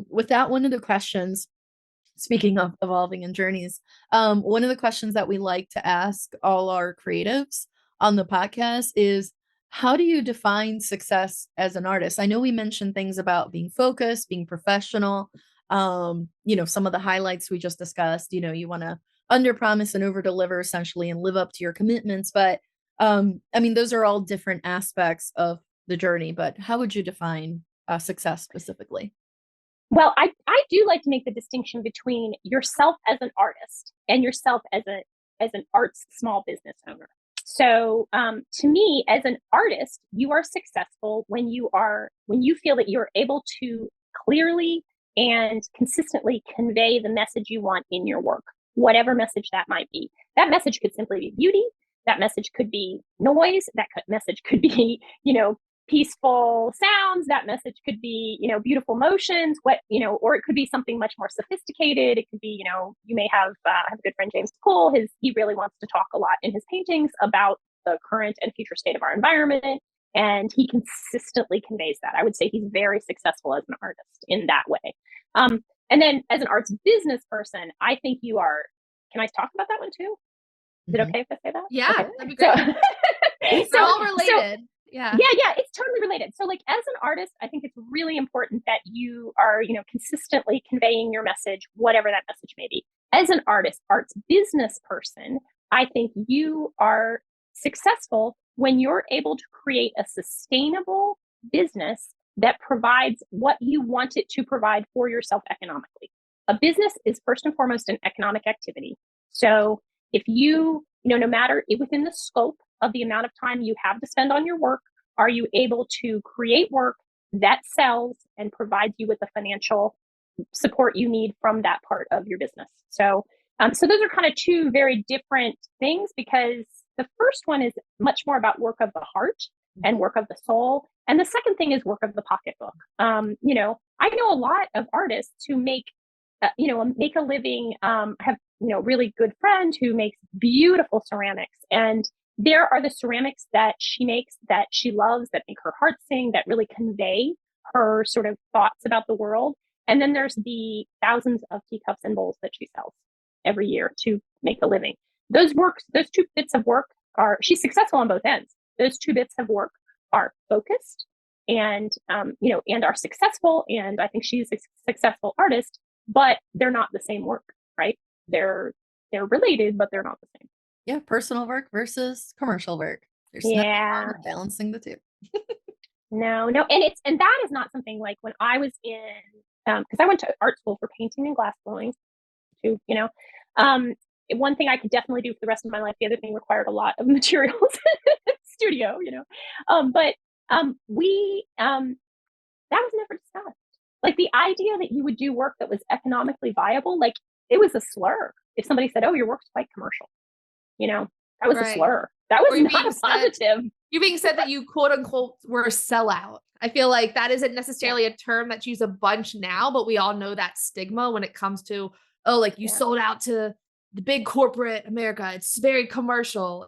With that, one of the questions, speaking of evolving and journeys, one of the questions that we like to ask all our creatives on the podcast is, how do you define success as an artist? I know we mentioned things about being focused, being professional. Some of the highlights we just discussed, you want to under promise and over deliver essentially and live up to your commitments. But those are all different aspects of the journey. But how would you define success specifically? Well, I do like to make the distinction between yourself as an artist and yourself as an arts small business owner. So to me, as an artist, you are successful when you feel that you're able to clearly and consistently convey the message you want in your work, whatever message that might be. That message could simply be beauty. That message could be noise. That message could be, peaceful sounds. That message could be, beautiful motions, or it could be something much more sophisticated. It could be, you may have, I have a good friend, James Cole, he really wants to talk a lot in his paintings about the current and future state of our environment. And he consistently conveys that. I would say he's very successful as an artist in that way. And then as an arts business person, I think you are, can I talk about that one too? Is it okay if I say that? Yeah, okay. that'd be great. It's all related. Yeah, it's totally related. So like as an artist, I think it's really important that you are, consistently conveying your message, whatever that message may be. As an artist, arts business person, I think you are successful when you're able to create a sustainable business that provides what you want it to provide for yourself economically. A business is first and foremost an economic activity. So if you, no matter within the scope of the amount of time you have to spend on your work, are you able to create work that sells and provides you with the financial support you need from that part of your business? So those are kind of two very different things, because the first one is much more about work of the heart and work of the soul. And the second thing is work of the pocketbook. I know a lot of artists who make a living, have, really good friend who makes beautiful ceramics. And there are the ceramics that she makes that she loves, that make her heart sing, that really convey her sort of thoughts about the world. And then there's the thousands of teacups and bowls that she sells every year to make a living. Those two bits of work she's successful on both ends. Those two bits of work are focused and, and are successful. And I think she's a successful artist, but they're not the same work, right? They're related, but they're not the same. Yeah, personal work versus commercial work. There's no balancing the two. No, and that is not something like when I was in, because I went to art school for painting and glass blowing too, one thing I could definitely do for the rest of my life. The other thing required a lot of materials, studio, but we that was never discussed. Like the idea that you would do work that was economically viable, like it was a slur. If somebody said, "Oh, your work's quite commercial," that was a slur. That was not a positive. You being said that you quote unquote were a sellout. I feel like that isn't necessarily a term that's used a bunch now, but we all know that stigma when it comes to, you sold out to the big corporate America. It's very commercial.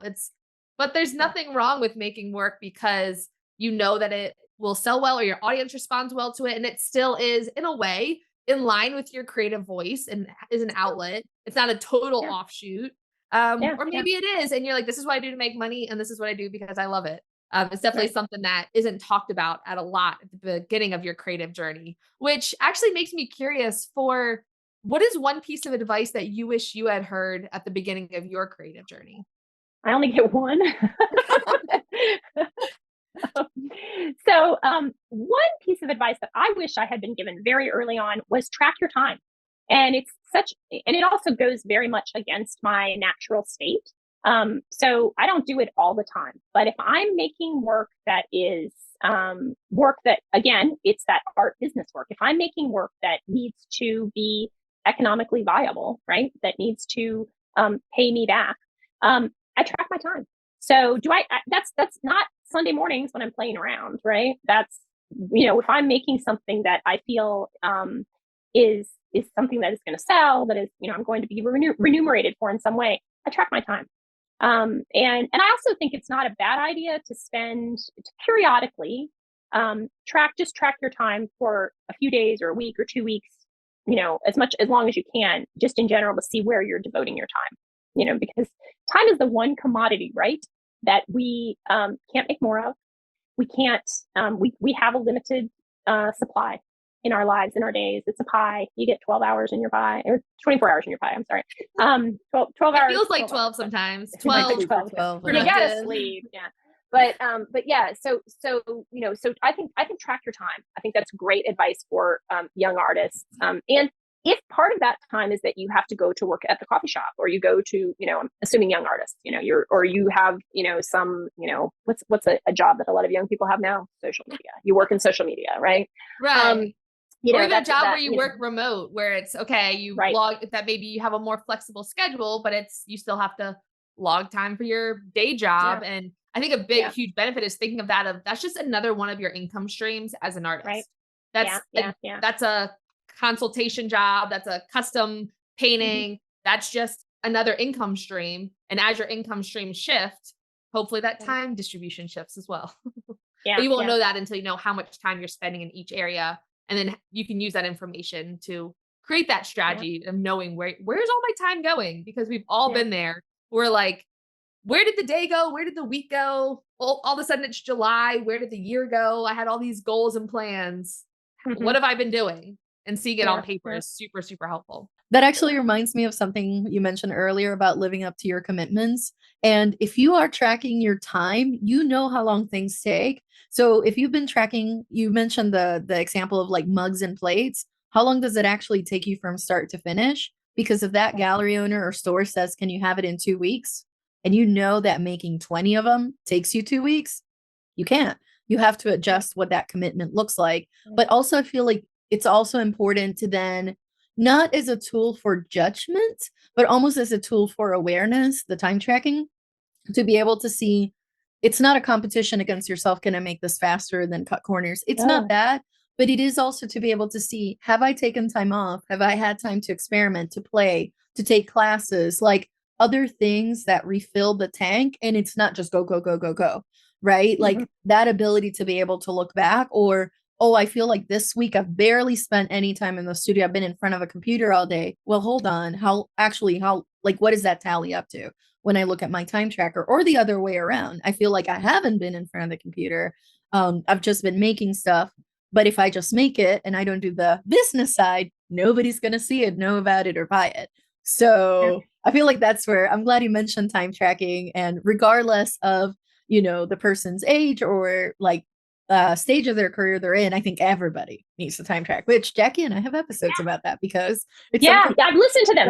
But there's nothing wrong with making work because you know that it will sell well or your audience responds well to it. And it still is, in a way, in line with your creative voice and is an outlet. It's not a total offshoot. Or maybe it is. And you're like, this is what I do to make money. And this is what I do because I love it. It's definitely something that isn't talked about a lot at the beginning of your creative journey, which actually makes me curious for what is one piece of advice that you wish you had heard at the beginning of your creative journey? I only get one. So one piece of advice that I wish I had been given very early on was track your time. And it also goes very much against my natural state. So I don't do it all the time, but if I'm making work that is work that, again, it's that art business work. If I'm making work that needs to be economically viable, right? That needs to pay me back. I track my time. So that's not Sunday mornings when I'm playing around, right? That's, if I'm making something that I feel is something that is going to sell, that is, I'm going to be remunerated for in some way, I track my time. And I also think it's not a bad idea to periodically track your time for a few days or a week or 2 weeks, as long as you can, just in general, to see where you're devoting your time, because time is the one commodity, right, that we can't make more of. We can't, we have a limited supply in our lives, in our days. It's a pie. You get 12 hours in your pie, or 24 hours in your pie. I'm sorry. 12 hours. It feels like 12 sometimes. 12. 12. You gotta sleep. Yeah. But yeah, so so I think track your time. I think that's great advice for young artists. And if part of that time is that you have to go to work at the coffee shop, or you go to, I'm assuming young artists, or you have, some, what's a job that a lot of young people have now? Social media. You work in social media, right? Right. Or that job where you work know, remote, where it's okay, you right. log that, maybe you have a more flexible schedule, but you still have to log time for your day job. Yeah. And I think a big, huge benefit is thinking of that's just another one of your income streams as an artist. Right. That's a consultation job. That's a custom painting. That's just another income stream. And as your income stream shift, hopefully that time distribution shifts as well. But you won't know that until you know how much time you're spending in each area. And then you can use that information to create that strategy of knowing where's all my time going, because we've all been there. We're like, where did the day go? Where did the week go? All of a sudden it's July. Where did the year go? I had all these goals and plans. What have I been doing? And seeing it on paper is super, super helpful. That actually reminds me of something you mentioned earlier about living up to your commitments. And if you are tracking your time, you know how long things take. So if you've been tracking, you mentioned the example of like mugs and plates. How long does it actually take you from start to finish? Because if that gallery owner or store says, can you have it in 2 weeks? And you know that making 20 of them takes you 2 weeks, you can't. You have to adjust what that commitment looks like. But also I feel like it's also important to then, not as a tool for judgment, but almost as a tool for awareness, the time tracking, to be able to see it's not a competition against yourself. Can I make this faster than cut corners? It's not that, but it is also to be able to see, have I taken time off? Have I had time to experiment, to play, to take classes, like other things that refill the tank? And it's not just go, go, go, go, go, right? Like that ability to be able to look back, or, oh, I feel like this week I've barely spent any time in the studio. I've been in front of a computer all day. Well, hold on. How, like, what does that tally up to when I look at my time tracker? Or the other way around. I feel like I haven't been in front of the computer. I've just been making stuff. But if I just make it and I don't do the business side, nobody's going to see it, know about it, or buy it. So I feel like that's where I'm glad you mentioned time tracking. And regardless of, the person's age or like stage of their career they're in, I think everybody needs to time track, which Jackie and I have episodes about that, because it's I've listened to them.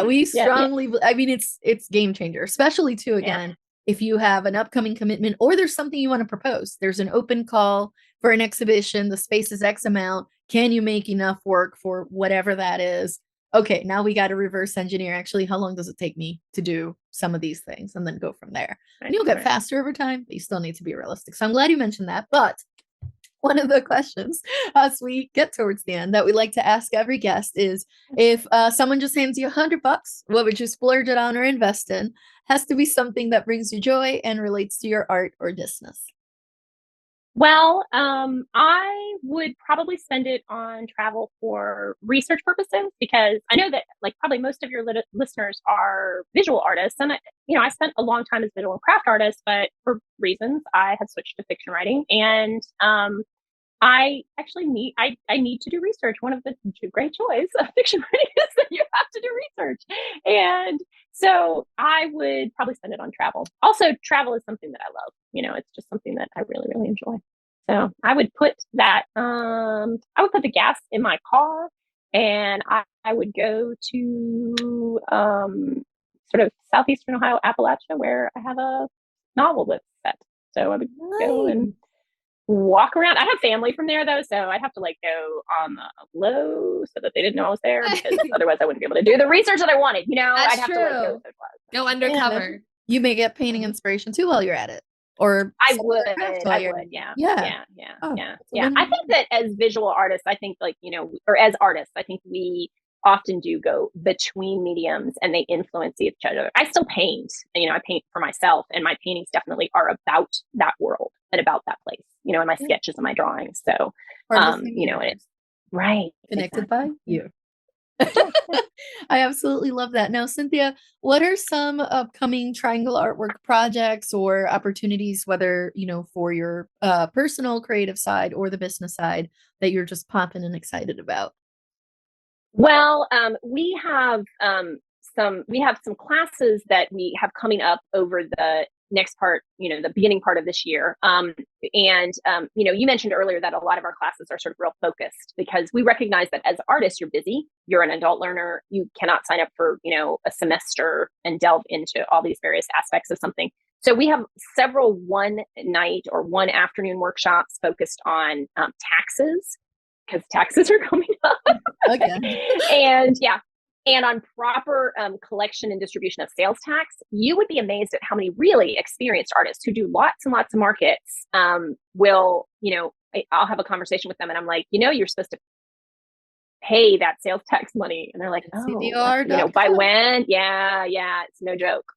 We strongly I mean it's game changer, especially too, again, if you have an upcoming commitment or there's something you want to propose. There's an open call for an exhibition, the space is X amount, can you make enough work for whatever that is? Okay, now we got to reverse engineer, actually, how long does it take me to do some of these things, and then go from there. And you'll get faster over time, but you still need to be realistic. So I'm glad you mentioned that. But one of the questions as we get towards the end that we like to ask every guest is, if someone just hands you $100, what would you splurge it on or invest in? Has to be something that brings you joy and relates to your art or business. Well, I would probably spend it on travel for research purposes, because I know that like probably most of your listeners are visual artists. And I spent a long time as visual and craft artist, but for reasons I have switched to fiction writing. And I actually need to do research. One of the great joys of fiction writing is that you have to do research. And so I would probably spend it on travel. Also, travel is something that I love. It's just something that I really, really enjoy. So I would put that, I would put the gas in my car, and I would go to sort of southeastern Ohio, Appalachia, where I have a novel that's set. So I would go and walk around. I have family from there though, so I'd have to like go on the low so that they didn't know I was there, because otherwise I wouldn't be able to do the research that I wanted. That's I'd have true. to like go undercover. You may get painting inspiration too while you're at it. Or I would. Yeah. I think that as visual artists, I think like, or as artists, I think we often do go between mediums and they influence each other. I still paint, I paint for myself, and my paintings definitely are about that world and about that place, and my sketches and my drawings. So, it's right. Connected by you. I absolutely love that. Now, Cynthia, what are some upcoming Triangle artwork projects or opportunities, whether, for your personal creative side or the business side, that you're just popping and excited about? Well, we have some classes that we have coming up over the next part, the beginning part of this year. You mentioned earlier that a lot of our classes are sort of real focused because we recognize that as artists, you're busy, you're an adult learner, you cannot sign up for, a semester and delve into all these various aspects of something. So we have several one night or one afternoon workshops focused on taxes, because taxes are coming up. Okay. And on proper collection and distribution of sales tax. You would be amazed at how many really experienced artists who do lots and lots of markets will, I'll have a conversation with them and I'm like, you're supposed to pay that sales tax money. And they're like, oh, by when? Yeah, it's no joke.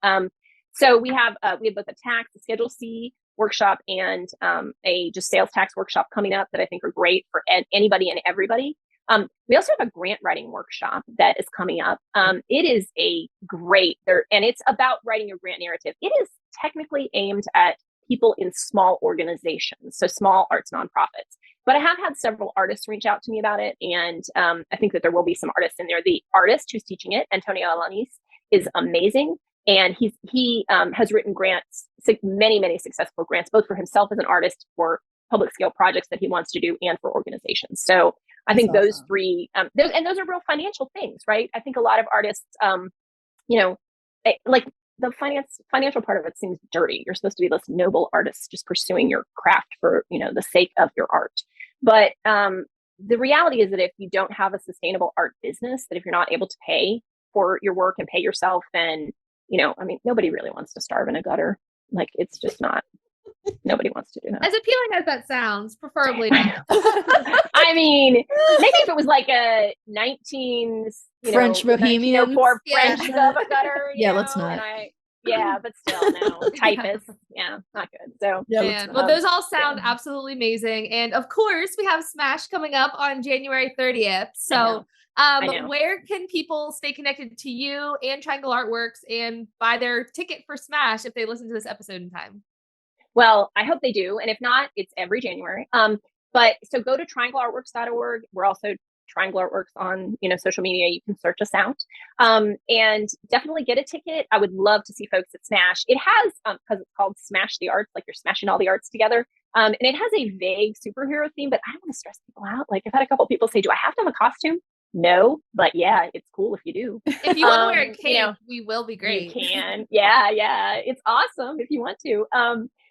So we have both a tax, a Schedule C workshop, and a just sales tax workshop coming up that I think are great for anybody and everybody. We also have a grant writing workshop that is coming up. It is a great and it's about writing your grant narrative. It is technically aimed at people in small organizations, so small arts nonprofits. But I have had several artists reach out to me about it, and I think that there will be some artists in there. The artist who's teaching it, Antonio Alanis, is amazing. And he has written grants, many, many successful grants, both for himself as an artist, for public scale projects that he wants to do, and for organizations. So I think those three, those are real financial things, right? I think a lot of artists, like the financial part of it seems dirty. You're supposed to be this noble artist just pursuing your craft for, the sake of your art. But the reality is that if you don't have a sustainable art business, that if you're not able to pay for your work and pay yourself, then nobody really wants to starve in a gutter. Like, it's just not, nobody wants to do that. As appealing as that sounds, preferably not. I mean, maybe if it was like a 19s, French bohemian, for French gutter. Let's not. But still, no. Typists. Yeah, not good. So, well, those all sound absolutely amazing. And of course, we have Smash coming up on January 30th. So, where can people stay connected to you and Triangle Artworks and buy their ticket for Smash if they listen to this episode in time? Well, I hope they do. And if not, it's every January. But so go to triangleartworks.org. We're also Triangle Artworks on, social media. You can search us out. And definitely get a ticket. I would love to see folks at Smash. It has, because it's called Smash the Arts, like you're smashing all the arts together. And it has a vague superhero theme, but I don't want to stress people out. Like, I've had a couple people say, do I have to have a costume? No, but yeah, it's cool if you do. If you want to wear a cape, we will be great. You can. Yeah. It's awesome if you want to.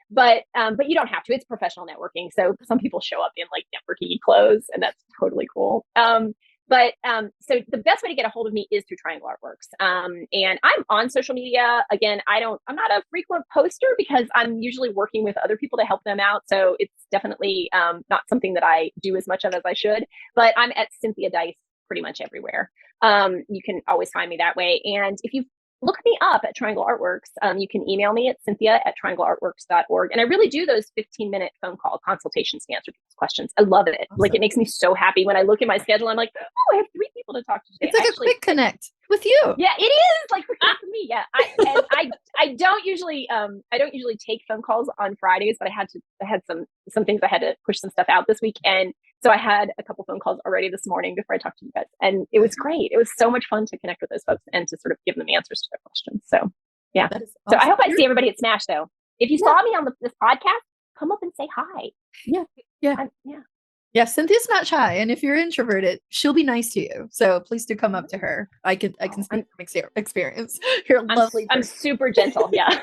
But you don't have to. It's professional networking. So some people show up in like networking clothes, and that's totally cool. So the best way to get a hold of me is through Triangle Artworks. And I'm on social media. Again, I'm not a frequent poster because I'm usually working with other people to help them out. So it's definitely not something that I do as much of as I should. But I'm at Cynthia Deis pretty much everywhere. You can always find me that way. And if you look me up at Triangle Artworks, you can email me at cynthia@triangleartworks.org. And I really do those 15-minute phone call consultations to answer people's questions. I love it. Awesome. Like, it makes me so happy when I look at my schedule. I'm like, oh, I have 3 people to talk to today. It's like a quick connect with you. Yeah, it is like quick connect with me. Yeah. I don't usually take phone calls on Fridays, but I had some things I had to push some stuff out this week. And so I had a couple phone calls already this morning before I talked to you guys. And it was great. It was so much fun to connect with those folks and to sort of give them answers to their questions. So, yeah. Awesome. So I hope I see everybody at Smash, though. If you saw me on this podcast, come up and say hi. Yeah, Cynthia's not shy. And if you're introverted, she'll be nice to you. So please do come up to her. I can speak from experience. You're a lovely person. I'm super gentle. Yeah.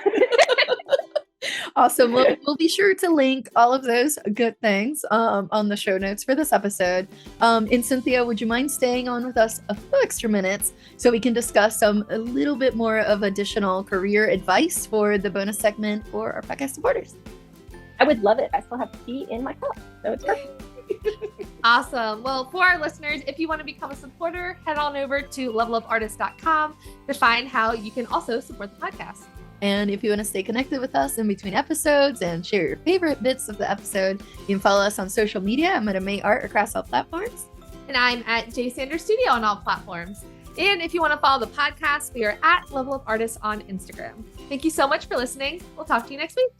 Awesome. We'll be sure to link all of those good things on the show notes for this episode. And Cynthia, would you mind staying on with us a few extra minutes so we can discuss a little bit more of additional career advice for the bonus segment for our podcast supporters? I would love it. I still have tea in my cup, so it's perfect. Awesome. Well, for our listeners, if you want to become a supporter, head on over to levelupartist.com to find how you can also support the podcast. And if you want to stay connected with us in between episodes and share your favorite bits of the episode, you can follow us on social media. I'm at May Art across all platforms. And I'm at J Sanders Studio on all platforms. And if you want to follow the podcast, we are at Level Up Artists on Instagram. Thank you so much for listening. We'll talk to you next week.